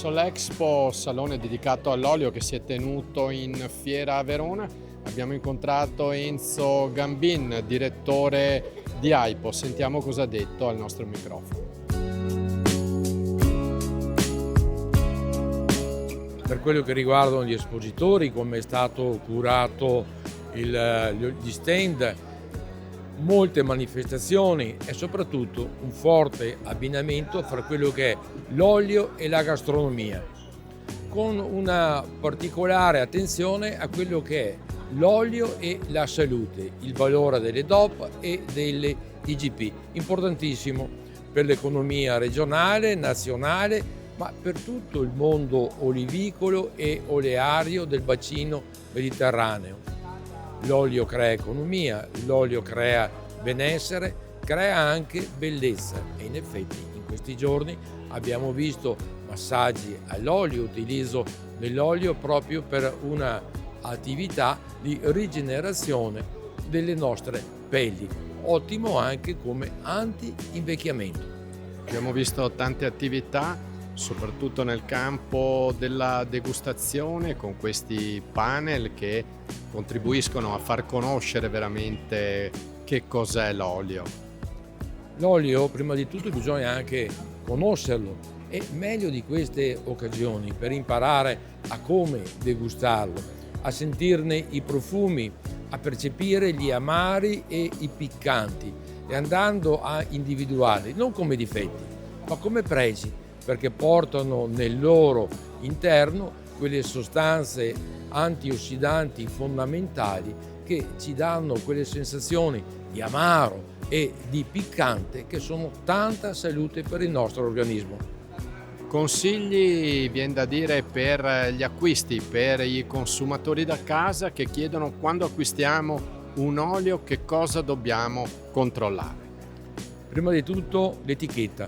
Solexpo, salone dedicato all'olio che si è tenuto in fiera a Verona. Abbiamo incontrato Enzo Gambin, direttore di Aipo. Sentiamo cosa ha detto al nostro microfono. Per quello che riguardano gli espositori, come è stato curato gli stand, molte manifestazioni e soprattutto un forte abbinamento fra quello che è l'olio e la gastronomia, con una particolare attenzione a quello che è l'olio e la salute, il valore delle DOP e delle IGP, importantissimo per l'economia regionale, nazionale, ma per tutto il mondo olivicolo e oleario del bacino mediterraneo. L'olio crea economia, l'olio crea benessere, crea anche bellezza e in effetti in questi giorni abbiamo visto massaggi all'olio, utilizzo dell'olio proprio per una attività di rigenerazione delle nostre pelli, ottimo anche come anti-invecchiamento. Abbiamo visto tante attività, soprattutto nel campo della degustazione, con questi panel che contribuiscono a far conoscere veramente che cos'è l'olio. L'olio, prima di tutto, bisogna anche conoscerlo e meglio di queste occasioni per imparare a come degustarlo, a sentirne i profumi, a percepire gli amari e i piccanti e andando a individuarli non come difetti, ma come pregi, perché portano nel loro interno quelle sostanze antiossidanti fondamentali che ci danno quelle sensazioni di amaro e di piccante che sono tanta salute per il nostro organismo. Consigli, viene da dire, per gli acquisti, per i consumatori da casa che chiedono quando acquistiamo un olio che cosa dobbiamo controllare. Prima di tutto l'etichetta,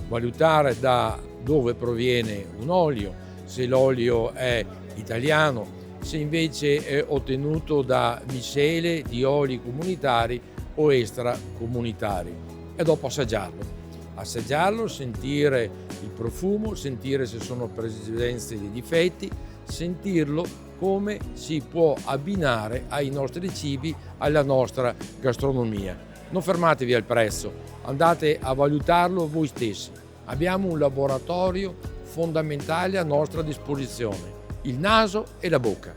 valutare da dove proviene un olio, se l'olio è italiano, se invece è ottenuto da miscele di oli comunitari o extracomunitari e dopo assaggiarlo, sentire il profumo, sentire se sono presenze di difetti, sentirlo come si può abbinare ai nostri cibi, alla nostra gastronomia. Non fermatevi al prezzo, andate a valutarlo voi stessi. Abbiamo un laboratorio fondamentale a nostra disposizione, il naso e la bocca.